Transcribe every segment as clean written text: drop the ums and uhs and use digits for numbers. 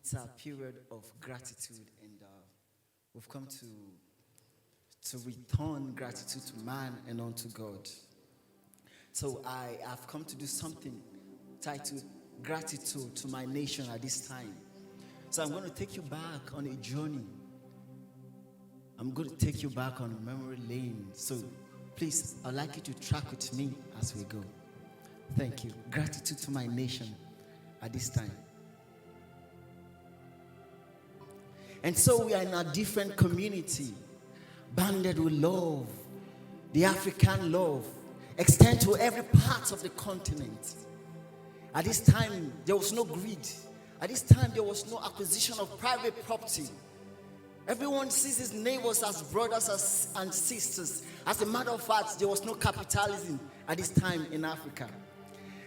it's a period of gratitude, and we've come to return gratitude to man and unto God. So I have come to do something titled Gratitude to My Nation at this time. So I'm going to take you back on a journey. I'm going to take you back on memory lane. So please, I'd like you to track with me as we go. Thank you. Gratitude to my nation at this time. And so we are in a different community, banded with love. The African love extends to every part of the continent. At this time, there was no greed. At this time, there was no acquisition of private property. Everyone sees his neighbors as brothers and sisters. As a matter of fact, there was no capitalism at this time in Africa.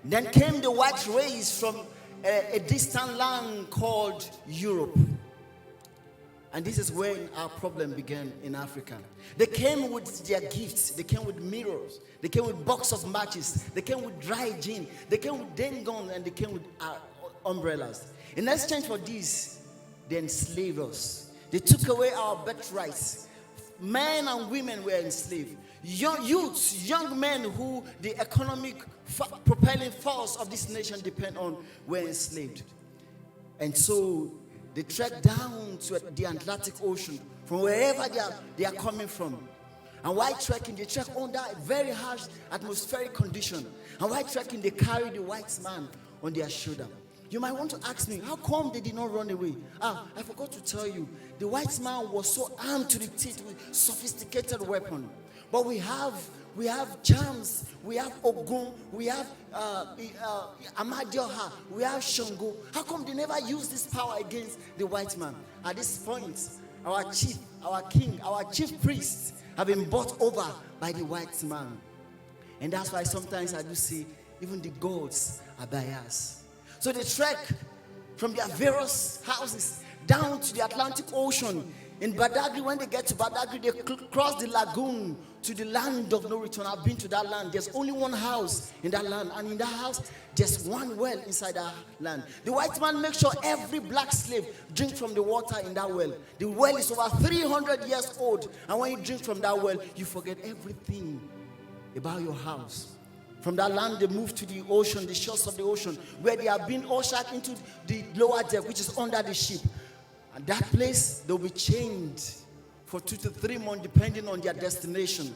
Then came the white race from a distant land called Europe. And this is where our problem began in Africa. They came with their gifts. They came with mirrors. They came with box of matches. They came with dry gin. They came with dengon, and they came with umbrellas. In exchange for this, they enslaved us. They took away our birthrights. Men and women were enslaved. Young youths, young men who the economic propelling force of this nation depend on were enslaved. And so they trekked down to the Atlantic Ocean from wherever they are coming from. And while trekking, they trek under a very harsh atmospheric condition. And while trekking, they carry the white man on their shoulder. You might want to ask me, how come they did not run away? I forgot to tell you, the white man was so armed to the teeth with sophisticated weapon. But we have charms, we have Ogun, we have Amadioha, we have Shango. How come they never use this power against the white man? At this point, our chief, our king, our chief priests have been bought over by the white man. And that's why sometimes I do say, even the gods are biased. So they trek from their various houses down to the Atlantic Ocean. In Badagry, when they get to Badagry, they cross the lagoon to the land of no return. I've been to that land. There's only one house in that land. And in that house, there's one well inside that land. The white man makes sure every black slave drink from the water in that well. The well is over 300 years old. And when you drink from that well, you forget everything about your house. From that land, they moved to the ocean, the shores of the ocean, where they have been ushered into the lower deck, which is under the ship. And that place, they'll be chained for 2 to 3 months, depending on their destination.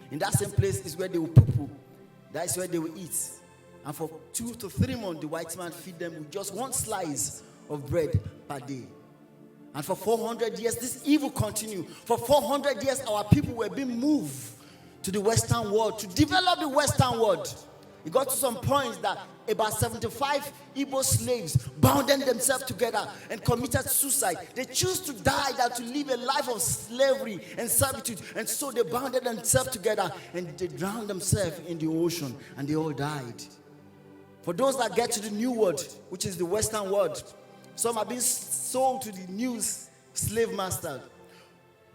In that same place is where they will poo-poo. That is where they will eat. And for 2 to 3 months, the white man feed them with just one slice of bread per day. And for 400 years, this evil continued. For 400 years, our people were being moved to the Western world, to develop the Western world. It got to some points that about 75 Igbo slaves bounded themselves together and committed suicide. They chose to die than to live a life of slavery and servitude. And so they bounded themselves together and they drowned themselves in the ocean, and they all died. For those that get to the new world, which is the Western world, some are being sold to the new slave master.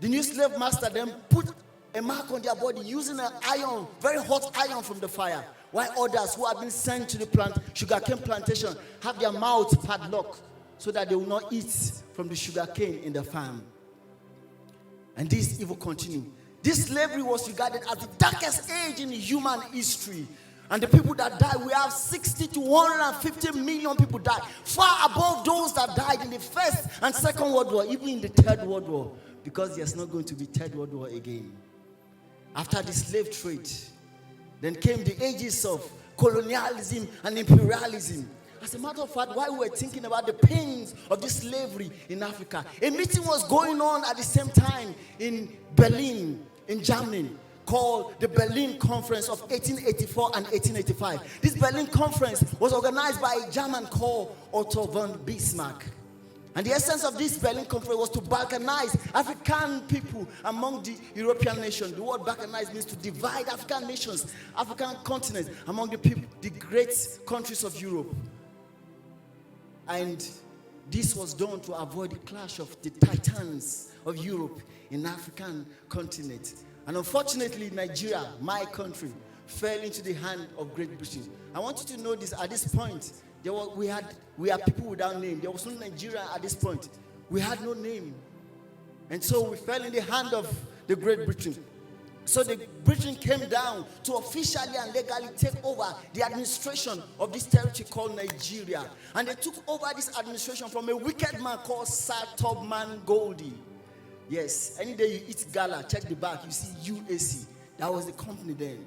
The new slave master then put a mark on their body using an iron, very hot iron from the fire. While others who have been sent to the sugarcane plantation have their mouths padlocked so that they will not eat from the sugarcane in the farm. And this evil continued. This slavery was regarded as the darkest age in human history. And the people that died, we have 60 to 150 million people died. Far above those that died in the First and Second World War, even in the Third World War. Because there's not going to be Third World War again. After the slave trade, then came the ages of colonialism and imperialism. As a matter of fact, while we were thinking about the pains of this slavery in Africa, a meeting was going on at the same time in Berlin, in Germany, called the Berlin Conference of 1884 and 1885. This Berlin Conference was organized by a German called Otto von Bismarck. And the essence of this Berlin Conference was to balkanize African people among the European nations. The word balkanize means to divide African nations, African continents among the people, the great countries of Europe. And this was done to avoid the clash of the titans of Europe in the African continent. And unfortunately, Nigeria, my country, fell into the hand of Great Britain. I want you to know this at this point. we are people without name. There was no Nigeria at this point. We had no name. And so we fell in the hand of the Great Britain. So the Britain came down to officially and legally take over the administration of this territory called Nigeria. And they took over this administration from a wicked man called Sir Tubman Goldie. Yes, any day you eat gala, check the back, you see UAC. That was the company then.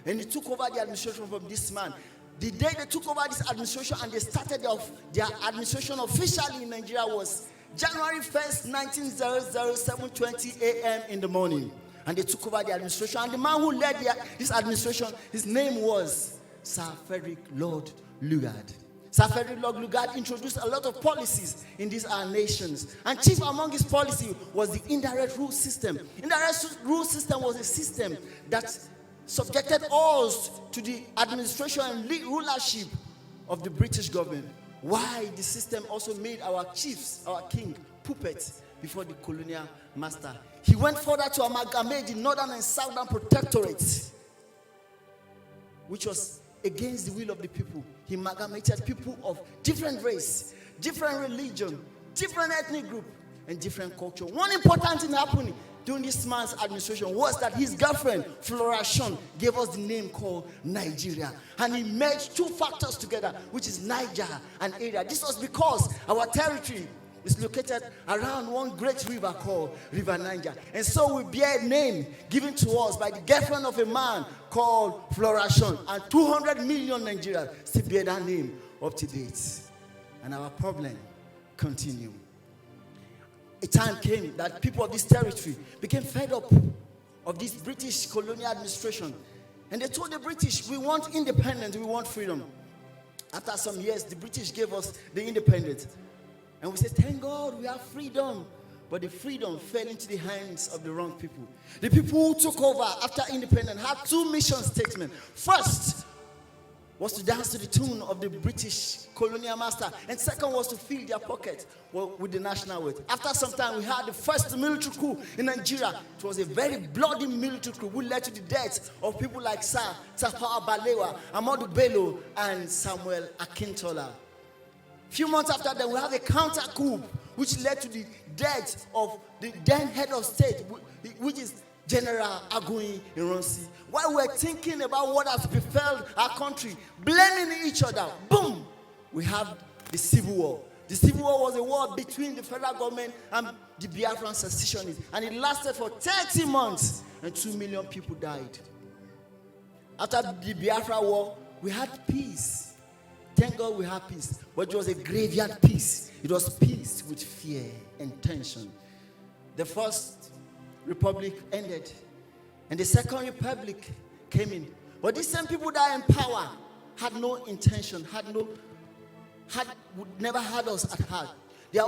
And they took over the administration from this man. The day they took over this administration and they started their administration officially in Nigeria was January 1st, 1900, 7:20 a.m. in the morning. And they took over the administration. And the man who led this administration, his name was Sir Frederick Lord Lugard. Sir Frederick Lord Lugard introduced a lot of policies in these our nations. And chief among his policy was the indirect rule system. Indirect rule system was a system that subjected us to the administration and rulership of the British government. Why the system also made our chiefs, our king, puppets before the colonial master. He went further to amalgamate the northern and southern protectorates, which was against the will of the people. He amalgamated people of different race, different religion, different ethnic group, and different culture. One important thing happening during this man's administration was that his girlfriend, Flora Shon, gave us the name called Nigeria. And he merged two factors together, which is Niger and area. This was because our territory is located around one great river called River Niger. And so we bear a name given to us by the girlfriend of a man called Flora Shon. And 200 million Nigerians still bear that name up to date. And our problem continues. A time came that people of this territory became fed up of this British colonial administration. And they told the British, we want independence, we want freedom. After some years, the British gave us the independence. And we said, thank God we have freedom. But the freedom fell into the hands of the wrong people. The people who took over after independence had two mission statements. First was to dance to the tune of the British colonial master. And second was to fill their pocket with the national wealth. After some time, we had the first military coup in Nigeria. It was a very bloody military coup which led to the death of people like Sir Tafawa Balewa, Amadu Bello, and Samuel Akintola. A few months after that, we have a counter coup which led to the death of the then head of state, which is General Agoyin Ironsi. While we're thinking about what has befell our country, blaming each other, boom, we have the Civil War. The Civil War was a war between the federal government and the Biafran secessionists, and it lasted for 30 months, and 2 million people died. After the Biafra War, we had peace. Thank God we had peace, but it was a graveyard peace. It was peace with fear and tension. The First Republic ended, and the Second Republic came in. But these same people that are in power had no intention, never had us at heart. Their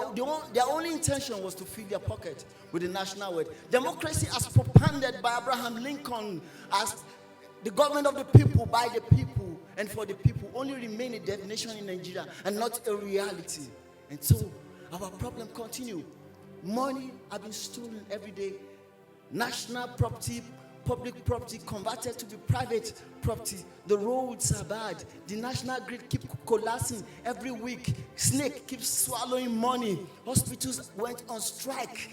only intention was to fill their pocket with the national wealth. Democracy, as propounded by Abraham Lincoln, as the government of the people, by the people, and for the people, only remain a definition in Nigeria and not a reality. And so our problem continues. Money has been stolen every day. National property, public property converted to be private property. The roads are bad. The national grid keeps collapsing every week. Snake keeps swallowing money. Hospitals went on strike.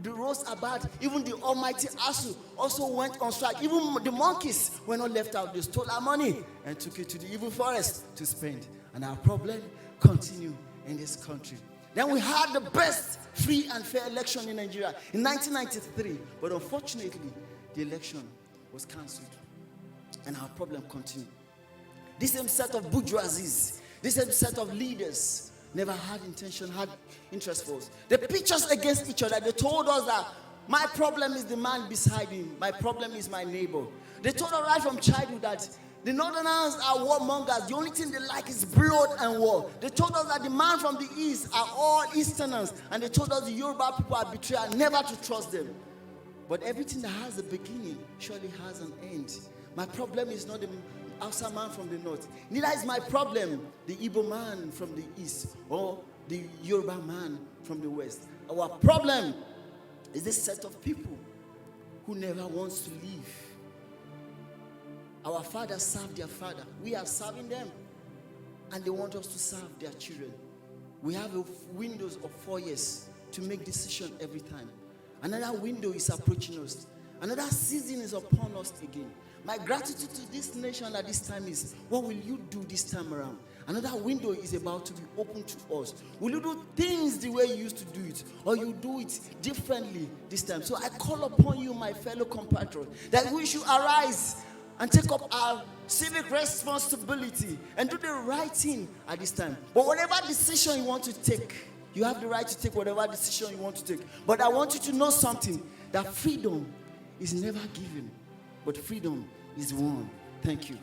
The roads are bad. Even the almighty ASU also went on strike. Even the monkeys were not left out. They stole our money and took it to the evil forest to spend. And our problem continues in this country. Then we had the best free and fair election in Nigeria in 1993. But unfortunately, the election was cancelled. And our problem continued. This same set of bourgeoisies, this same set of leaders never had interest for us. They pitched us against each other. They told us that my problem is the man beside me. My problem is my neighbor. They told us right from childhood that the Northerners are warmongers. The only thing they like is blood and war. They told us that the man from the East are all Easterners. And they told us the Yoruba people are betrayers, never to trust them. But everything that has a beginning surely has an end. My problem is not the Hausa man from the north. Neither is my problem the Igbo man from the east or the Yoruba man from the west. Our problem is this set of people who never wants to leave. Our fathers served their father. We are serving them. and they want us to serve their children. We have windows of 4 years to make decision every time. Another window is approaching us. Another season is upon us again. My gratitude to this nation at this time is, what will you do this time around? Another window is about to be opened to us. Will you do things the way you used to do it, or you do it differently this time? So I call upon you, my fellow compatriots, that we should arise and take up our civic responsibility and do the right thing at this time. But whatever decision you want to take, you have the right to take whatever decision you want to take. But I want you to know something, that freedom is never given, but freedom is won. Thank you.